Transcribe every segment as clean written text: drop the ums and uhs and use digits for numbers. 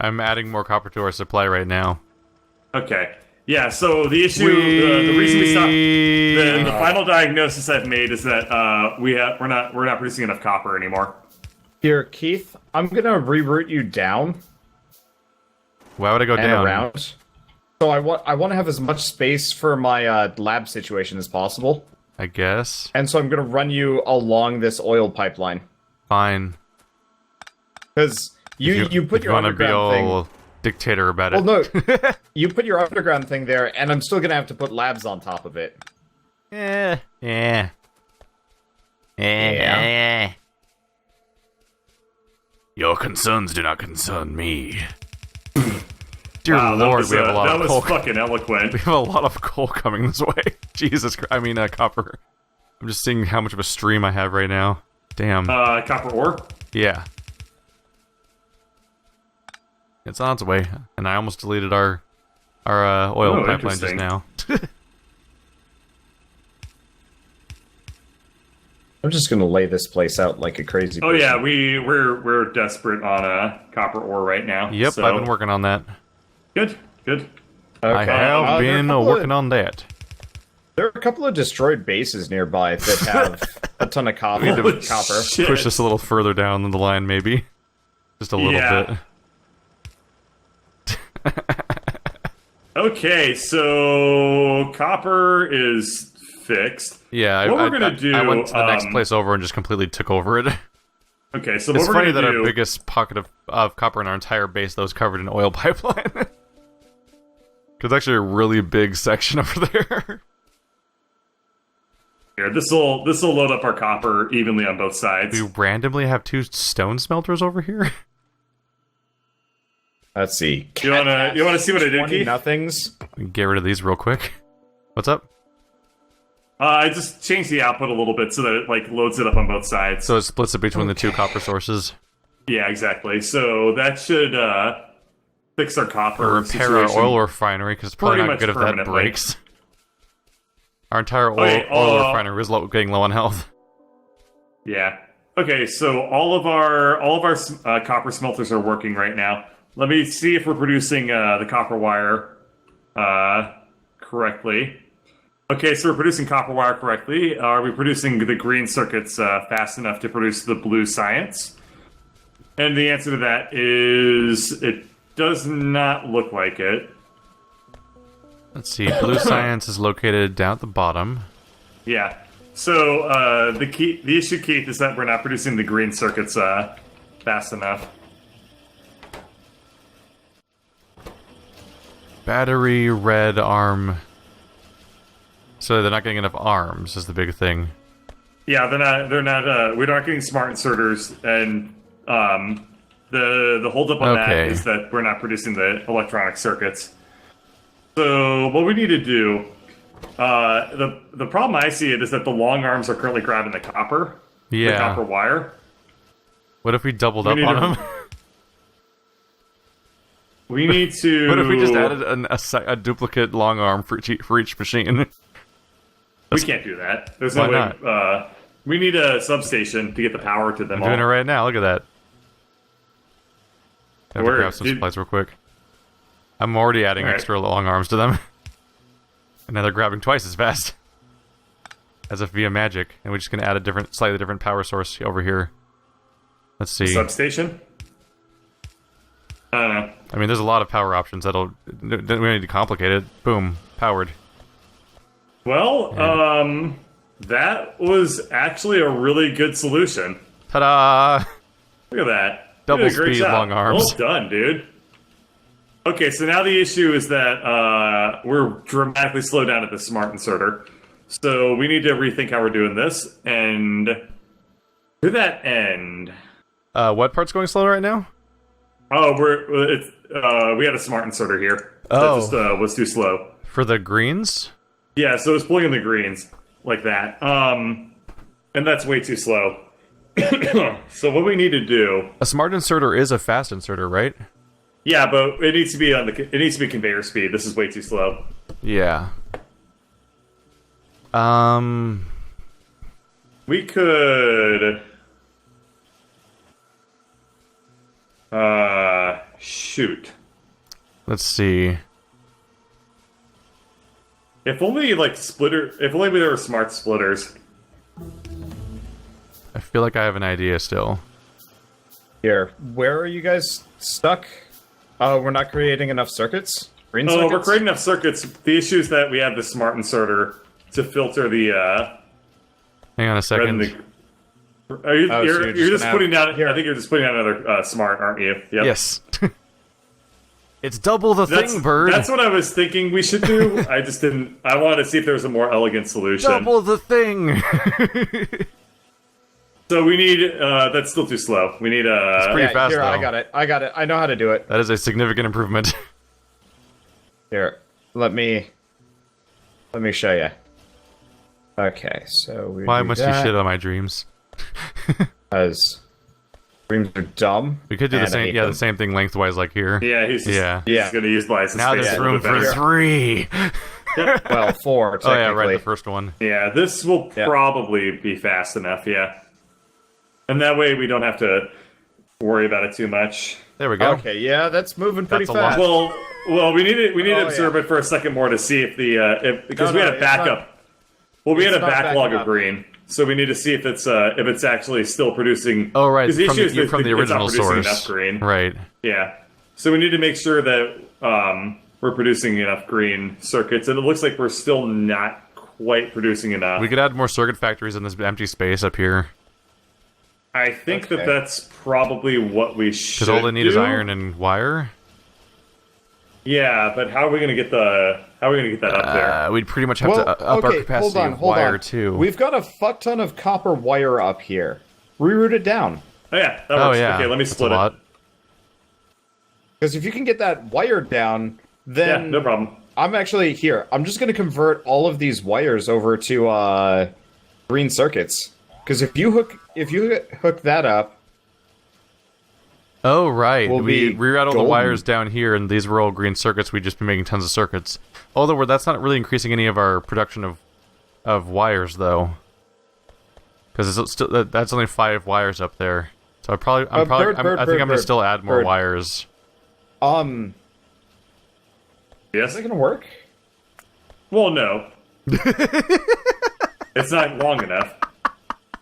I'm adding more copper to our supply right now. Okay. Yeah, so the issue, the reason we stopped, the final diagnosis I've made is that we're not producing enough copper anymore. Here, Keith, I'm gonna reroute you down. Why would I go and down? Around. So I want to have as much space for my lab situation as possible. I guess. And so I'm gonna run you along this oil pipeline. Fine. Because you put your underground thing. Old dictator about it. Well, no, you put your underground thing there, and I'm still gonna have to put labs on top of it. Yeah. Your concerns do not concern me. Dear Lord, we have a lot of coal. That was fucking eloquent. We have a lot of coal coming this way. Jesus Christ. I mean, copper. I'm just seeing how much of a stream I have right now. Damn. Copper ore? Yeah. It's on its way. And I almost deleted our oil pipeline just now. I'm just gonna lay this place out like a crazy person. Oh yeah, we're desperate on copper ore right now. Yep, so. I've been working on that. Good. Okay. I have been working on that. There are a couple of destroyed bases nearby that have a ton of copper. Shit. Push this a little further down the line, maybe. Just a little bit. Okay, so copper is fixed. Yeah, what we're gonna do? I went to the next place over and just completely took over it. Okay, so it's what we're funny gonna that do? Our biggest pocket of copper in our entire base, though, is covered in oil pipeline. Because actually a really big section over there. Here, this will load up our copper evenly on both sides. We randomly have 2 stone smelters over here. Let's see. You wanna see what I did, Keith? Nothings. Get rid of these real quick. What's up? I just changed the output a little bit so that it like loads it up on both sides. So it splits it between the 2 copper sources. Yeah, exactly. So that should fix our copper Or repair our situation. oil refinery, because it's probably Pretty not much good if that permanently. breaks. Our entire oil refinery is getting low on health. Yeah. Okay, so all of our copper smelters are working right now. Let me see if we're producing the copper wire correctly. Okay, so we're producing copper wire correctly. Are we producing the green circuits fast enough to produce the blue science? And the answer to that is it does not look like it. Let's see. Blue science is located down at the bottom. Yeah. So the issue, Keith, is that we're not producing the green circuits fast enough. Battery red arm. So they're not getting enough arms is the big thing. Yeah, we're not getting smart inserters, and the holdup on that is that we're not producing the electronic circuits. So what we need to do, the problem I see it is that the long arms are currently grabbing the copper, the copper wire. What if we doubled up on them? We need to. What if we just added a duplicate long arm for each machine? We can't do that. There's no way. Not? We need a substation to get the power to them. I'm doing it right now. Look at that. I have to grab some supplies real quick. I'm already adding extra long arms to them. And now they're grabbing twice as fast. As if via magic. And we're just going to add a slightly different power source over here. Let's see. Substation? I don't know. I mean, there's a lot of power options that'll... We don't need to complicate it. Boom. Powered. Well, that was actually a really good solution. Ta-da! Look at that. Double speed, long arms. Well done, dude. Okay, so now the issue is that we're dramatically slowed down at the smart inserter. So we need to rethink how we're doing this. And to that end... what part's going slow right now? Oh, we had a smart inserter here. Oh. That just was too slow. For the greens? Yeah, so it's pulling in the greens like that. And that's way too slow. So what we need to do... A smart inserter is a fast inserter, right? Yeah, but it needs to be conveyor speed. This is way too slow. Yeah. We could... shoot. Let's see. If only if only there were smart splitters. I feel like I have an idea still. Here, where are you guys stuck? Oh, we're not creating enough circuits? Green circuits? We're creating enough circuits. The issue is that we have the smart inserter to filter the, Hang on a second. You're just putting down... Here. I think you're just putting down another smart, aren't you? Yep. Yes. It's double the thing, Bird. That's what I was thinking we should do. I just didn't... I wanted to see if there was a more elegant solution. Double the thing! So we need... that's still too slow. We need It's pretty fast, here, though. I got it. I know how to do it. That is a significant improvement. Here, let me show you. Okay, so we Why do must you that, shit on my dreams? because dreams are dumb. We could do the and I same, hate yeah, them. the same thing lengthwise, like here. Yeah, he's going to use license Now space there's a room little bit for better. 3. Well, 4 technically. Oh yeah, right, the first one. Yeah, this will probably be fast enough, yeah. And that way we don't have to worry about it too much. There we go. Okay, yeah, that's moving pretty That's a lot. fast. Well, we need to observe it for a second more to see if because we had a backup. We had a backlog of green, so we need to see if it's actually still producing. Oh right, because the issue is from the original it's not producing source. enough green. Right. Yeah. So we need to make sure that we're producing enough green circuits, and it looks like we're still not quite producing enough. We could add more circuit factories in this empty space up here. I think that's probably what we should. Because all they need is iron and wire. Yeah, but how are we going to get that up there? We'd pretty much have to up our capacity of wire too. We've got a fuck ton of copper wire up here. Reroute it down. Oh yeah, that works. Okay, let me split it. Because if you can get that wire down, then yeah, no problem. I'm actually here. I'm just going to convert all of these wires over to green circuits. Because if you hook that up. Oh right, we'll we reroute all the wires down here, and these were all green circuits. We'd just be making tons of circuits. Although that's not really increasing any of our production of wires, though, because it's still that's only 5 wires up there. So I think I'm gonna still add more wires. Yes, is it gonna work? Well, no. It's not long enough.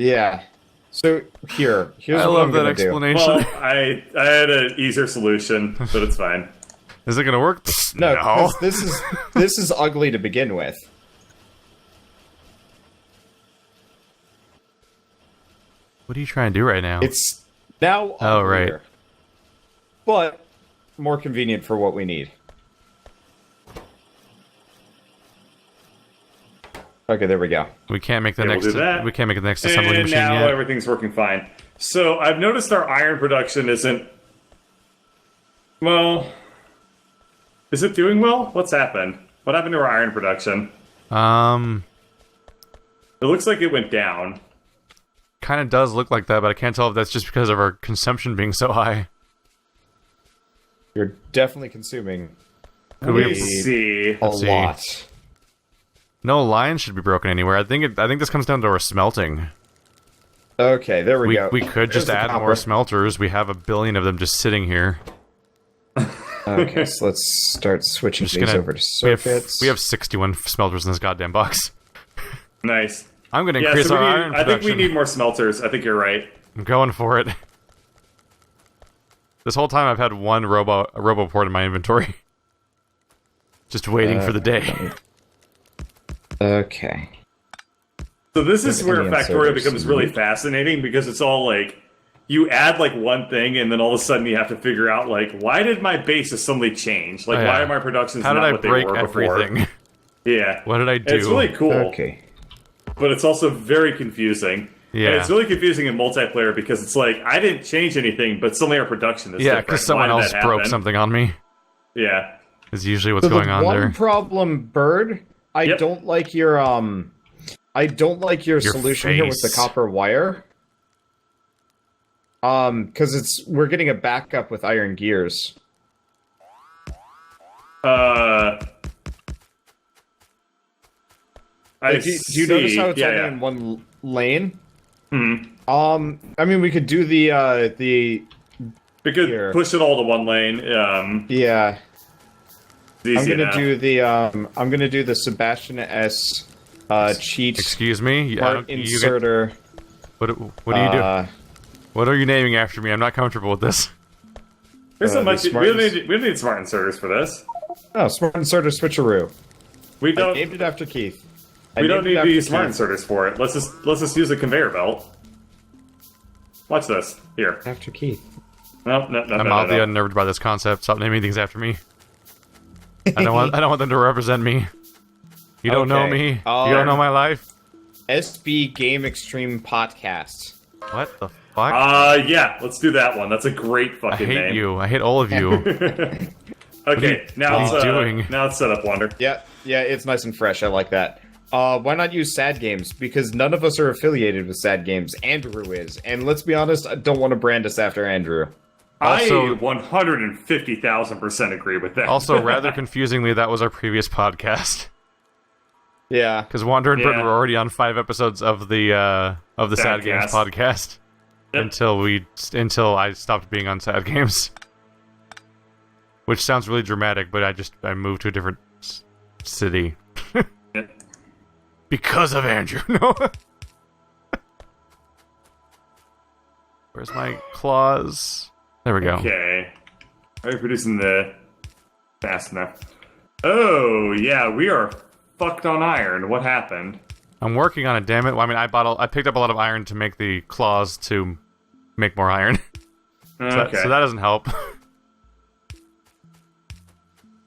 Yeah. So here's I what love I'm that gonna explanation. Well, I had an easier solution, but it's fine. Is it gonna work? No, because this is ugly to begin with. What are you trying to do right now? It's now Oh, uglier, right. but more convenient for what we need. Okay, there we go. We can't make the Yeah, next. we'll do that. We can't make the next assembly And machine now yet. everything's working fine. So I've noticed our iron production isn't. Well, is it doing well? What's happened? What happened to our iron production? It looks like it went down. Kind of does look like that, but I can't tell if that's just because of our consumption being so high. You're definitely consuming Could we see a see. lot. No lines should be broken anywhere. I think this comes down to our smelting. Okay, there we go. We could just There's the add more copper. smelters. We have 1 billion of them just sitting here. Okay, so let's start switching things over to circuits. We have 61 smelters in this goddamn box. Nice. I'm going to increase our iron I think production. we need more smelters. I think you're right. I'm going for it. This whole time I've had one RoboPort in my inventory. Just waiting for the day. Okay. So this is where Opinion Factorio servers. becomes really fascinating because it's all like you add like one thing and then all of a sudden you have to figure out like why did my bases suddenly change? Like why are my productions How did not I what they break were everything? before? Yeah. What did I do? It's really cool. Okay. But it's also very confusing. Yeah. And it's really confusing in multiplayer because it's like I didn't change anything, but suddenly our production is different. because someone Why did else that broke happen? something on me. Yeah. Is usually what's So going the on one there. problem, Bird, I don't like your solution here with the face. copper wire. Because we're getting a backup with iron gears. Do you notice how it's only in one lane? Hmm. I mean, we could do the We could Here. push it all to one lane. Yeah. It's easy enough. I'm gonna do the Sebastian S. Cheat Excuse me? part inserter. What do you do? What are you naming after me? I'm not comfortable with this. There's so much. We smart don't need smart inserters for this. Oh, smart inserter switcheroo. We I don't. named it after Keith. We don't need these smart inserters for it. Let's just use a conveyor belt. Watch this. Here. After Keith. No. I'm oddly unnerved by this concept. Stop naming things after me. I don't want them to represent me. You don't know me. You don't know my life. SB Game Extreme Podcast. What the fuck? Yeah, let's do that one. That's a great I fucking name. hate you. I hate all of you. Okay, now what are you doing? Now it's set up, Wonder. Yeah, it's nice and fresh. I like that. Why not use Sad Games? Because none of us are affiliated with Sad Games. Andrew is. And let's be honest, I don't want to brand us after Andrew. Also, I 150,000% agree with that. Also, rather confusingly, that was our previous podcast. Yeah. Because Wander and Britain Yeah. were already on 5 episodes of the Sad Games podcast. Yep. Until I stopped being on Sad Games. Which sounds really dramatic, but I moved to a different city. Yep. Because of Andrew. No. Where's my claws? There we go. Okay. Are you producing the fast enough? Oh, yeah, we are fucked on iron. What happened? I'm working on it, damn it. Well, I mean, I picked up a lot of iron to make the claws to make more iron. Okay. So that doesn't help.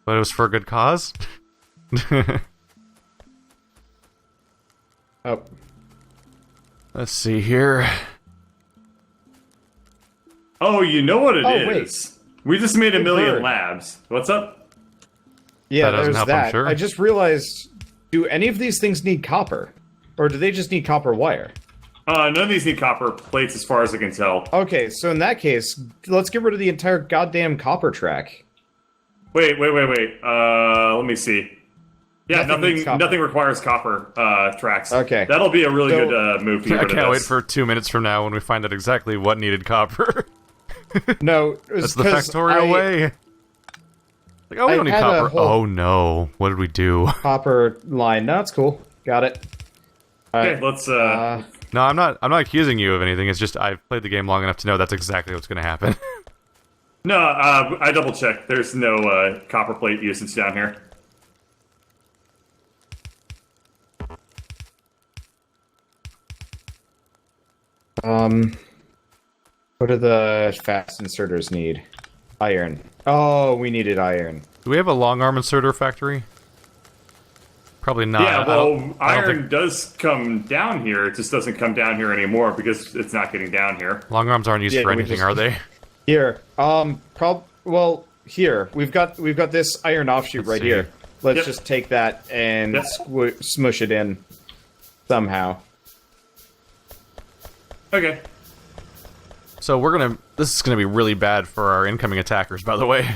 But it was for a good cause. Oh. Let's see here. Oh, you know what it is? Wait. We just made a million bird. labs. What's up? Yeah, That doesn't there's help, I'm that. sure. I just realized, do any of these things need copper? Or do they just need copper wire? None of these need copper plates as far as I can tell. Okay, so in that case, let's get rid of the entire goddamn copper track. Wait. Let me see. Yeah, needs copper. nothing requires copper tracks. Okay. That'll be a really So- good move to get I rid of can't wait this. for 2 minutes from now when we find out exactly what needed copper. No, That's the Factorio way. Like, oh, we I don't need had a copper. whole- Oh no, what did we do? Copper line. No, it's cool. Got it. Okay, let's. No, I'm not accusing you of anything. It's just I've played the game long enough to know that's exactly what's going to happen. No, I double checked. There's no copper plate usage down here. What do the fast inserters need? Iron. Oh, we needed iron. Do we have a long arm inserter factory? Probably not. Yeah, I well, don't iron think does come down here. It just doesn't come down here anymore because it's not getting down here. long arms aren't used Yeah, for we anything, just- are they? Here. Well, here. We've got this iron offshoot right see. here. Let's Yep. just take that and Yep. smush it in somehow. Okay. So this is gonna be really bad for our incoming attackers, by the way.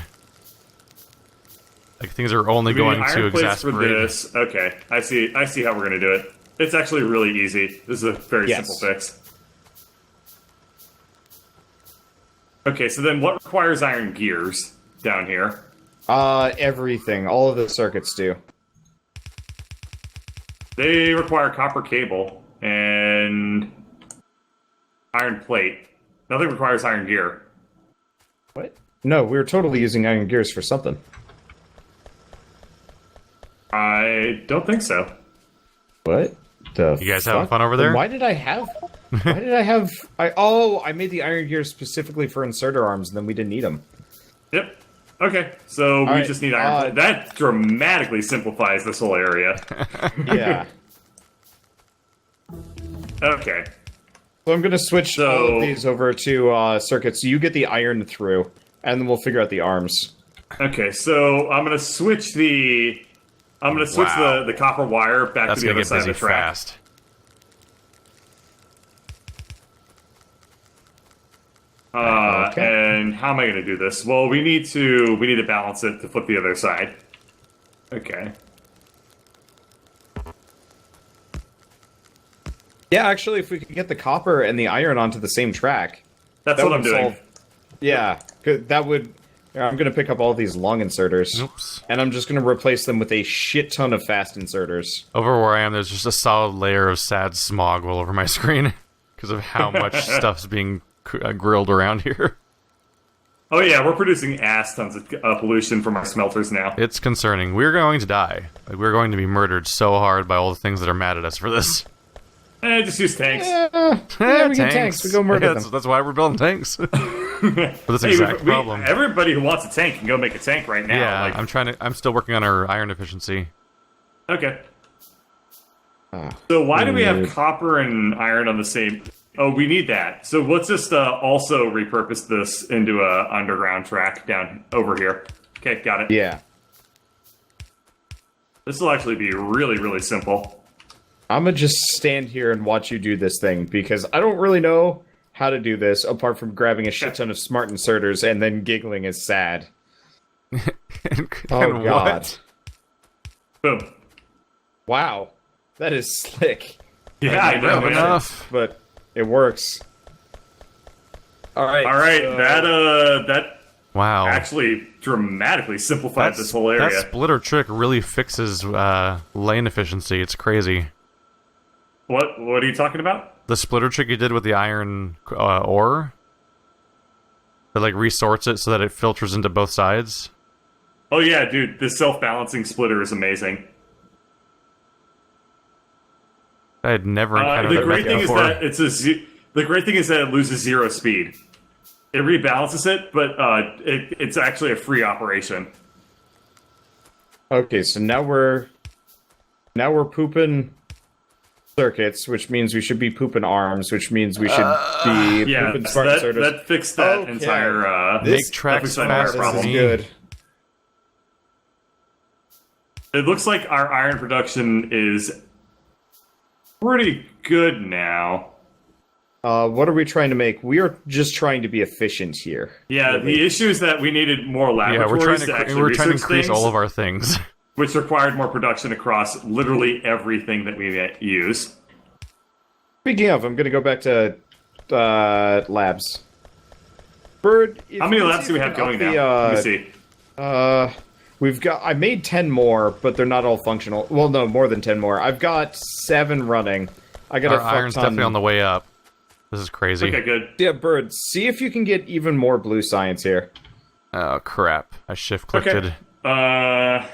Like, things are only We need going to iron plates for exasperate. this. Okay, I see how we're gonna do it. It's actually really easy. This is a very Yes. simple fix. Okay, so then what requires iron gears down here? Everything. All of the circuits do. They require copper cable and iron plate. Nothing requires iron gear. What? No, we were totally using iron gears for something. I don't think so. What? The You guys fuck? having fun over there? Then why did I have? I made the iron gears specifically for inserter arms, and then we didn't need them. Yep. Okay, so we right, just need iron plate. That dramatically simplifies this whole area. Yeah. Okay. So I'm gonna switch all So- of these over to circuits. So you get the iron through, and then we'll figure out the arms. Okay, so I'm gonna switch the Wow. the copper wire back That's to the gonna other get side of busy the track. fast. Okay. And how am I gonna do this? Well, we need to balance it to flip the other side. Okay. Yeah, actually, if we could get the copper and the iron onto the same track, That's that what I'm would doing. solve Yeah, that would... I'm going to pick up all these long inserters. Oops. And I'm just going to replace them with a shit ton of fast inserters. Over where I am, there's just a solid layer of sad smog all over my screen because of how much stuff's being grilled around here. Oh yeah, we're producing ass tons of pollution from our smelters now. It's concerning. We're going to die. Like, we're going to be murdered so hard by all the things that are mad at us for this. Just use tanks. Yeah, we get tanks. We go murder them. That's why we're building tanks. For this exact problem. Everybody who wants a tank can go make a tank right now. Yeah, like, I'm still working on our iron efficiency. Okay. So why do we have copper and iron on the same... Oh, we need that. So let's just also repurpose this into a underground track down over here. Okay, got it. Yeah. This will actually be really, really simple. I'm gonna just stand here and watch you do this thing, because I don't really know how to do this, apart from grabbing a shit ton of smart inserters and then giggling as sad. Oh, God. Boom. Wow. That is slick. Yeah, I know. Man. Enough. But it works. Alright. Alright, that Wow. actually dramatically simplified this whole area. That splitter trick really fixes lane efficiency. It's crazy. What are you talking about? The splitter trick you did with the iron ore, it like resorts it so that it filters into both sides. Oh yeah, dude, this self-balancing splitter is amazing. I had never encountered the that great thing before. is that the great thing is that it loses 0 speed. It rebalances it, but it's actually a free operation. Okay, so now we're pooping circuits, which means we should be pooping arms, which means we should be pooping smart inserters. That fixed that entire make tracks fast. problem. This is good. It looks like our iron production is pretty good now. What are we trying to make? We are just trying to be efficient here. Yeah, the issue is that we needed more laboratories to actually we're trying to research increase things, all of our things. which required more production across literally everything that we use. Speaking of, I'm going to go back to labs. Bird, how many labs do we have going now? Let me see. We've got... I made 10 more, but they're not all functional. Well, no, more than 10 more. I've got 7 running. I got our iron's definitely on the way up. This is crazy. Okay, good. Yeah, Bird, see if you can get even more blue science here. Oh, crap. I shift-clicked Okay.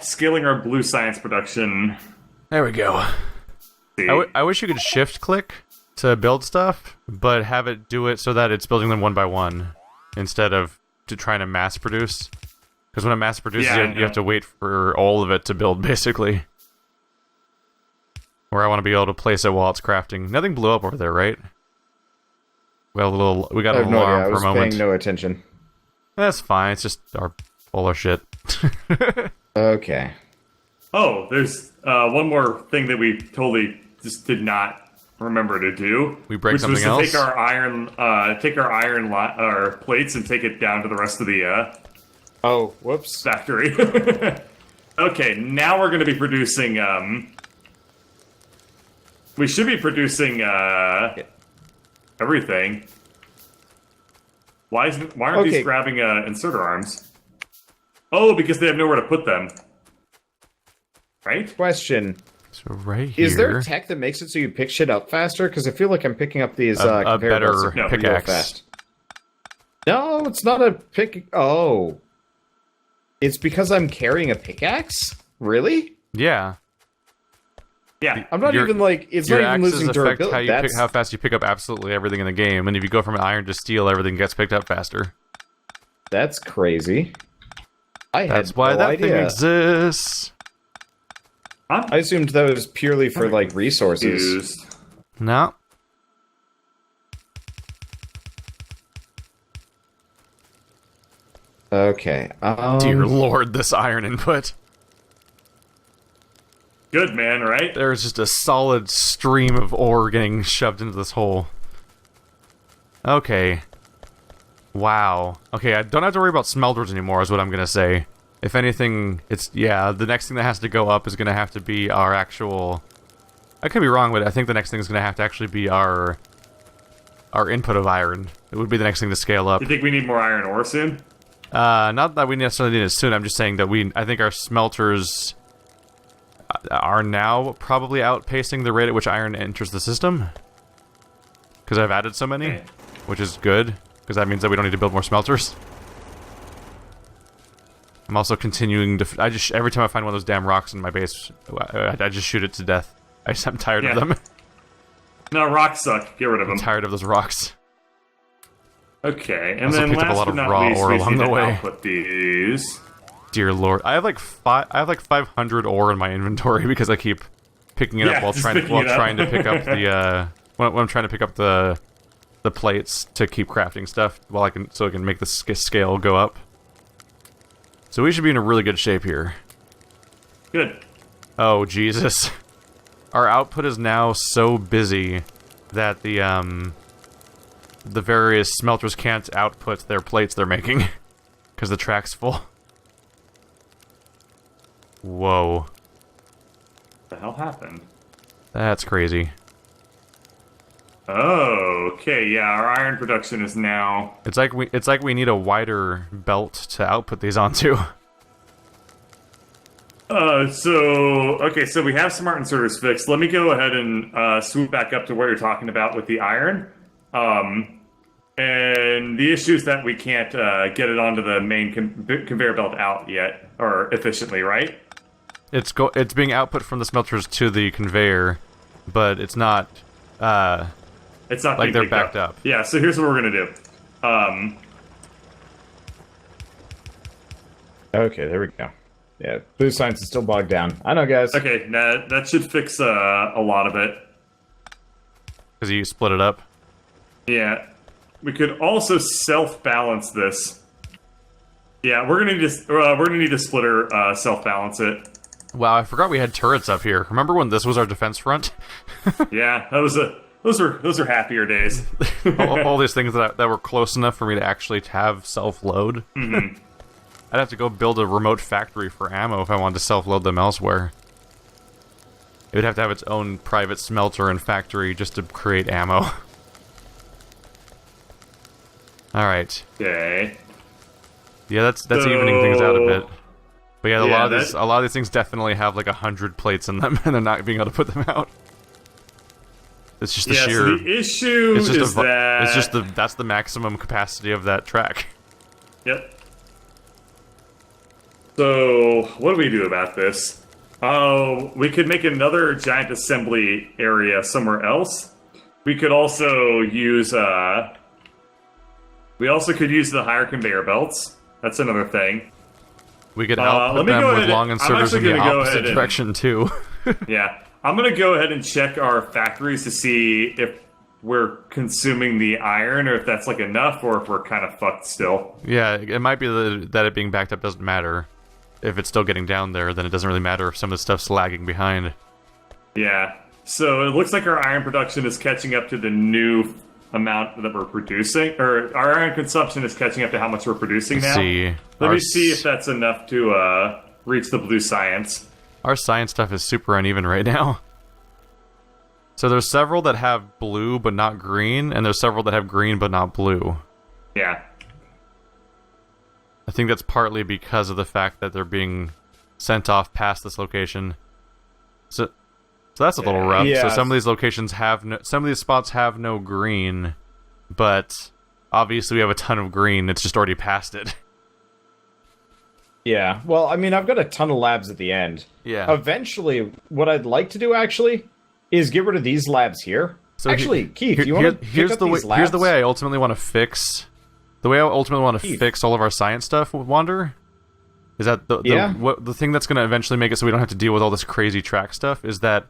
Scaling our blue science production. There we go. I wish you could shift-click to build stuff, but have it do it so that it's building them one by one, instead of trying to mass-produce. Because when it mass-produces it, you have to wait for all of it to build, basically. Where I want to be able to place it while it's crafting. Nothing blew up over there, right? We got a little alarm for a moment. I was paying no attention. That's fine. It's just our polar shit. Okay. Oh, there's one more thing that we totally just did not remember to do. We break something else. Which was to take our iron plates and take it down to the rest of the Oh, whoops. factory. Okay, now we're going to be producing. We should be producing everything. Why aren't these grabbing inserter arms? Oh, because they have nowhere to put them. Right? Question. So right here. Is there tech that makes it so you pick shit up faster? Because I feel like I'm picking up these a better pickaxe. Fast. No, it's not a pick. Oh. It's because I'm carrying a pickaxe? Really? Yeah. Yeah. I'm not even like... It's not even losing durability. How fast you pick up absolutely everything in the game, and if you go from iron to steel, everything gets picked up faster. That's crazy. That's why that thing exists. I assumed that was purely for, like, resources. No. Okay. Dear Lord, this iron input. Good, man, right? There's just a solid stream of ore getting shoved into this hole. Okay. Wow. Okay, I don't have to worry about smelters anymore, is what I'm gonna say. If anything, the next thing that has to go up is gonna have to be our actual... I could be wrong, but I think the next thing is gonna have to actually be our input of iron. It would be the next thing to scale up. Do you think we need more iron ore soon? Not that we necessarily need it soon. I'm just saying that I think our smelters are now probably outpacing the rate at which iron enters the system. Because I've added so many, which is good, because that means that we don't need to build more smelters. I'm also continuing to... every time I find one of those damn rocks in my base, I just shoot it to death. I'm tired of them. No, rocks suck. Get rid of them. I'm tired of those rocks. Okay, and also then picked up a lot of raw ore along the way. Output these. Dear Lord, I have like 500 ore in my inventory because I keep picking it up while trying to pick up the when I'm trying to pick up the plates to keep crafting stuff so I can make the scale go up. So we should be in a really good shape here. Good. Oh Jesus, our output is now so busy that the various smelters can't output their plates they're making because the track's full. Whoa. What the hell happened? That's crazy. Oh, okay, yeah, our iron production is now... It's like we need a wider belt to output these onto. So we have smart inserters fixed. Let me go ahead and swoop back up to what you're talking about with the iron. And the issue is that we can't get it onto the main conveyor belt out yet, or efficiently, right? It's being output from the smelters to the conveyor, but it's not. It's not like they're backed up. Yeah. So here's what we're gonna do. Okay, there we go. Yeah, blue science is still bogged down. I know, guys. Okay, that should fix a lot of it. Because you split it up. Yeah. We could also self-balance this. Yeah, we're gonna need a splitter self-balance it. Wow, I forgot we had turrets up here. Remember when this was our defense front? Yeah, those are happier days. all these things that were close enough for me to actually have self-load. Mm-hmm. I'd have to go build a remote factory for ammo if I wanted to self-load them elsewhere. It would have to have its own private smelter and factory just to create ammo. Alright. Okay. Yeah, that's evening things out a bit. But yeah, a lot of these things definitely have like 100 plates in them, and they're not being able to put them out. It's just the sheer. So the issue is that that's the maximum capacity of that track. Yep. So what do we do about this? Oh, we could make another giant assembly area somewhere else. We could also use We also could use the higher conveyor belts. That's another thing. We could output them with long inserters in the opposite direction, too. Yeah. I'm going to go ahead and check our factories to see if we're consuming the iron, or if that's, like, enough, or if we're kind of fucked still. Yeah, it might be that it being backed up doesn't matter. If it's still getting down there, then it doesn't really matter if some of the stuff's lagging behind. Yeah. So it looks like our iron production is catching up to the new amount that we're producing, or our iron consumption is catching up to how much we're producing now. Let me see if that's enough to reach the blue science. Our science stuff is super uneven right now. So there's several that have blue but not green, and there's several that have green but not blue. Yeah. I think that's partly because of the fact that they're being sent off past this location. So that's a little rough. Yeah. So some of these locations some of these spots have no green, but obviously we have a ton of green. It's just already past it. Yeah. Well, I mean, I've got a ton of labs at the end. Yeah. Eventually, what I'd like to do actually is get rid of these labs here. So actually, Keith, you want to here's the way I ultimately want to fix. The way I ultimately want to fix all of our science stuff, Wander, is that the thing that's going to eventually make it so we don't have to deal with all this crazy track stuff is that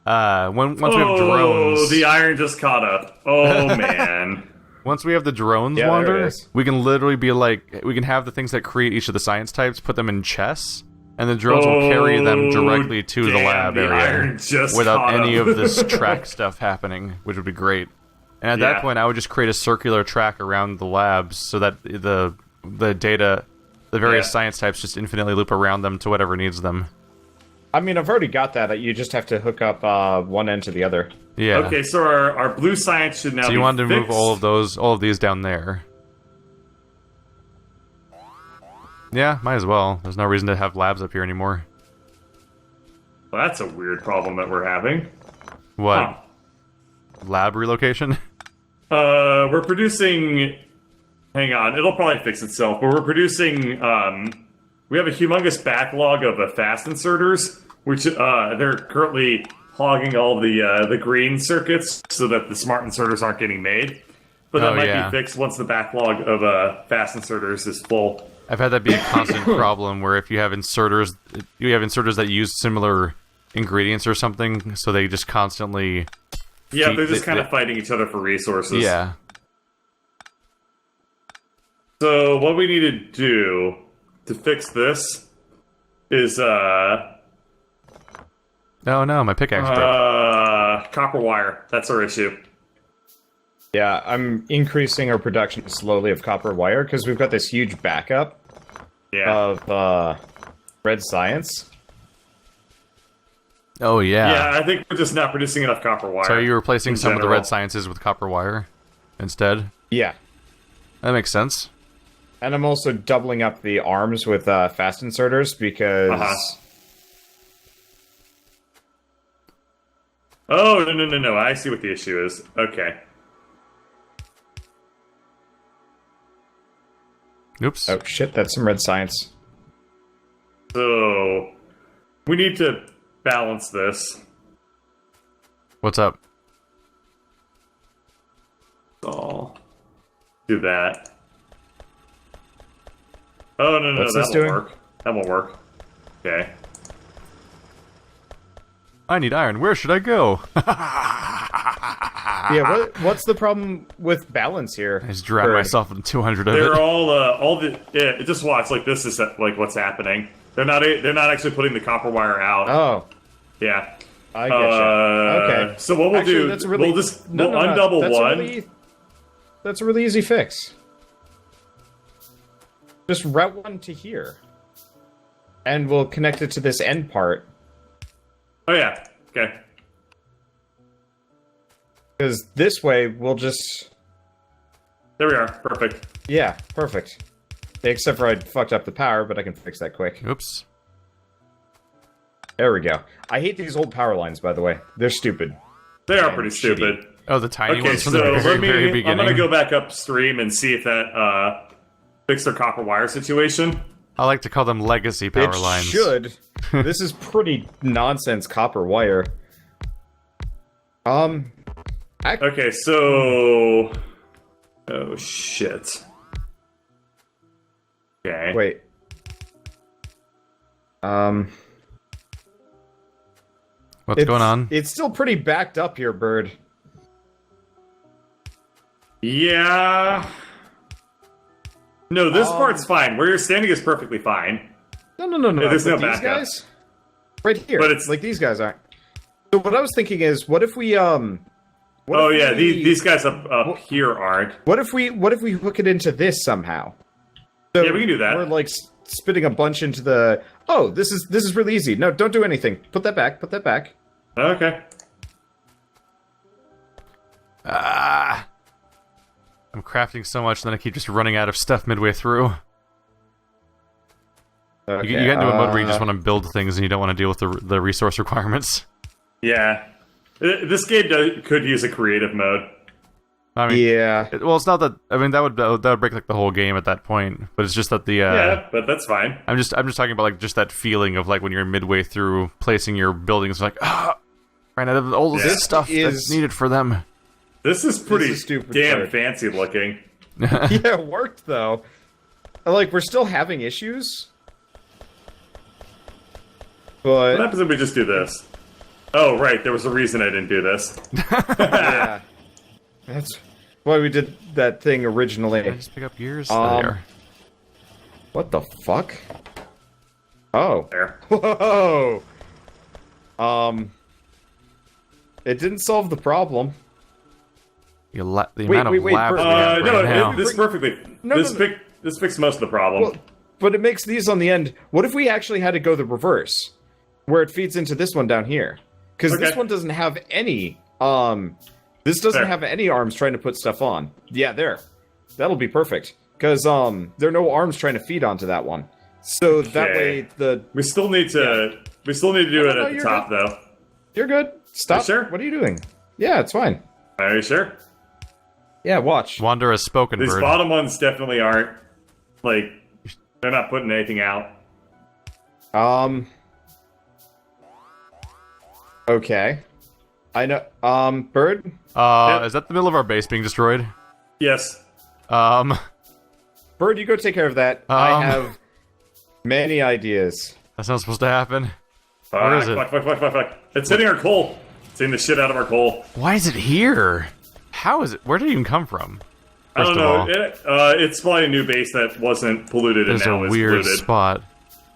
once we have drones... Oh, the iron just caught up. Oh, man. Once we have the drones, Wander, we can literally be like... We can have the things that create each of the science types, put them in chests, and the drones will carry them directly to the lab area without any of this track stuff happening, which would be great. And at that point, I would just create a circular track around the labs so that the data, the various science types just infinitely loop around them to whatever needs them. I mean, I've already got that. You just have to hook up one end to the other. Yeah. Okay, so our blue science should now. So you be wanted to fixed. move all of these down there. Yeah, might as well. There's no reason to have labs up here anymore. Well, that's a weird problem that we're having. What? Huh. Lab relocation? We're producing. Hang on, it'll probably fix itself. But we're producing. We have a humongous backlog of fast inserters, which they're currently hogging all the green circuits so that the smart inserters aren't getting made. But that might be fixed once the backlog of fast inserters is full. I've had that be a constant problem where if you have inserters that use similar ingredients or something, so they just constantly. Yeah, they're just kind of fighting each other for resources. Yeah. So what we need to do to fix this is Oh no, my pickaxe broke. copper wire. That's our issue. Yeah, I'm increasing our production slowly of copper wire because we've got this huge backup of red science. Oh yeah. Yeah, I think we're just not producing enough copper wire. So are you replacing some of the general. red sciences with copper wire instead? Yeah. That makes sense. And I'm also doubling up the arms with fast inserters because... Oh, no. I see what the issue is. Okay. Oops. Oh shit, that's some red science. So, we need to balance this. What's up? So, do that. Oh, no, What's that this won't doing? work. That won't work. Okay. I need iron. Where should I go? Yeah, what's the problem with balance here? I just drowned myself in 200 of They're it. all the just watch like this is like what's happening. They're not actually putting the copper wire out. Oh, Yeah. I get you. Okay. So what we'll do, that's a really, we'll undouble that's one. That's a really easy fix. Just route one to here. And we'll connect it to this end part. Oh yeah. Okay. Because this way, we'll just... There we are. Perfect. Yeah, perfect. Except for I fucked up the power, but I can fix that quick. Oops. There we go. I hate these old power lines, by the way. They're stupid. They are And pretty shitty. stupid. Oh, the tiny Okay, ones from so the very, let me. very beginning. I'm gonna go back upstream and see if that fixed their copper wire situation. I like to call them legacy power lines. Should. This is pretty nonsense copper wire. Okay, so. Oh shit. Okay. Wait. What's going on? It's still pretty backed up here, Bird. Yeah. No, this part's fine. Where you're standing is perfectly fine. No. there's no These backup. guys? Right here. But it's- like these guys aren't. So what I was thinking is, what if we Oh yeah, these guys up here aren't. What if we hook it into this somehow? So Yeah, we can do that. We're like spitting a bunch into the. Oh, this is really easy. No, don't do anything. Put that back. Put that back. Okay. I'm crafting so much, then I keep just running out of stuff midway through. Okay, You get into a mode where you just want to build things and you don't want to deal with the resource requirements. Yeah. This game could use a creative mode. I mean, yeah. well, it's not that. I mean, that would break like the whole game at that point. But it's just that the. Yeah, but that's fine. I'm just talking about like just that feeling of like when you're midway through placing your buildings, like ran out of all of this stuff that's needed for them. This is pretty stupid damn part. fancy looking. Yeah, it worked though. Like we're still having issues. But What happens if we just do this? Oh, right. There was a reason I didn't do this. yeah. That's why we did that thing originally. Can I just pick up gears? There. What the fuck? Oh. There. Whoa. It didn't solve the problem. The amount of labs we have No, right now. this perfectly. This fixed most of the problem. Well, but it makes these on the end. What if we actually had to go the reverse? Where it feeds into this one down here? Because this one doesn't have any This doesn't There. have any arms trying to put stuff on. Yeah, there. That'll be perfect. Because, there are no arms trying to feed onto that one. So that way the... We still need to... We still need to do it No, at the you're top, good. though. You're good. Stop. Sure? What are you doing? Yeah, it's fine. Are you sure? Yeah, watch. Wander has spoken, These bird. bottom ones definitely aren't, like, they're not putting anything out. Okay. I know, Bird? Yep. Is that the middle of our base being destroyed? Yes. Bird, you go take care of that. I have many ideas. That's not supposed to happen. Where is it? Fuck. It's hitting our coal. It's hitting the shit out of our coal. Why is it here? How is it? Where did it even come from? I First don't of know. all, It's probably a new base that wasn't polluted and there's now a is weird polluted. spot.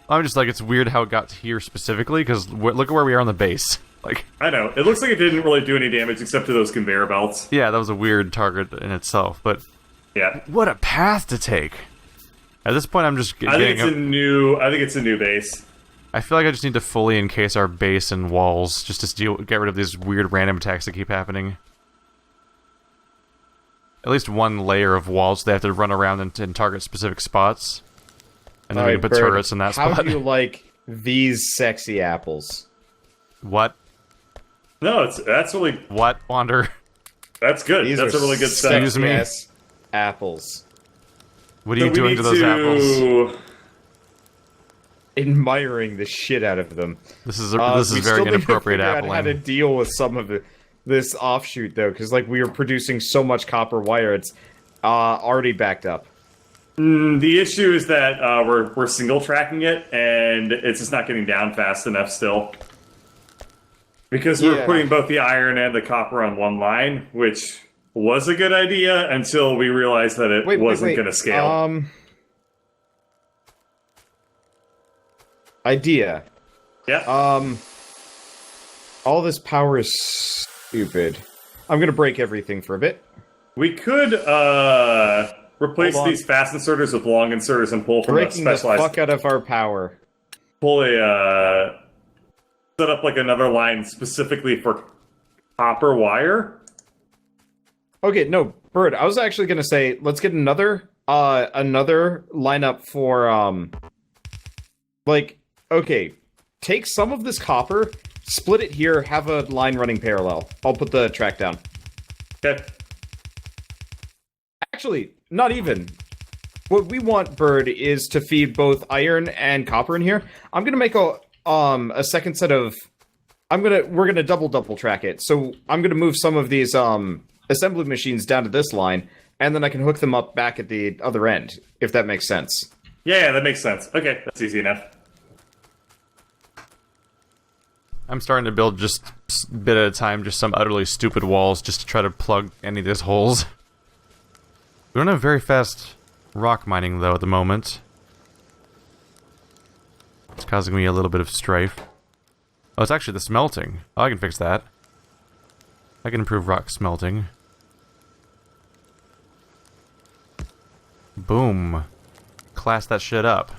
I'm just like, it's weird how it got here specifically, because look at where we are on the base. Like, I know. It looks like it didn't really do any damage except to those conveyor belts. yeah, that was a weird target in itself, but Yeah. what a path to take. At this point, I'm just I think getting it's a new. I think it's a new base. I feel like I just need to fully encase our base and walls just to get rid of these weird random attacks that keep happening. At least one layer of walls, so they have to run around and target specific spots. And then we can put Bird, turrets in that how spot. do you like these sexy apples? What? No, that's really What, Wander? that's good. These That's are a really good stuff. Excuse me? sexy-ass apples. What are So you we doing need to those apples? Admiring the shit out of them. This is We very still need to inappropriate figure out how to appling. deal with some of this offshoot though, because like we are producing so much copper wire, it's already backed up. The issue is that we're single tracking it, and it's just not getting down fast enough still. Because we're Yeah. putting both the iron and the copper on one line, which was a good idea until we realized that it wasn't going to scale. Idea. Yeah. All this power is stupid. I'm gonna break everything for a bit. We could replace Hold on. these fast inserters with long inserters and pull from a Breaking the specialized. fuck out of our power. Set up like another line specifically for copper wire. Okay, no, Bird. I was actually gonna say let's get another lineup for okay, take some of this copper, split it here, have a line running parallel. I'll put the track down. Okay. Actually, not even. What we want, Bird, is to feed both iron and copper in here. I'm gonna make a second set of. We're gonna double track it. So I'm gonna move some of these assembly machines down to this line, and then I can hook them up back at the other end, if that makes sense. Yeah, that makes sense. Okay, that's easy enough. I'm starting to build just a bit at a time, just some utterly stupid walls, just to try to plug any of these holes. We don't have very fast rock mining, though, at the moment. It's causing me a little bit of strife. Oh, it's actually the smelting. Oh, I can fix that. I can improve rock smelting. Boom. Class that shit up.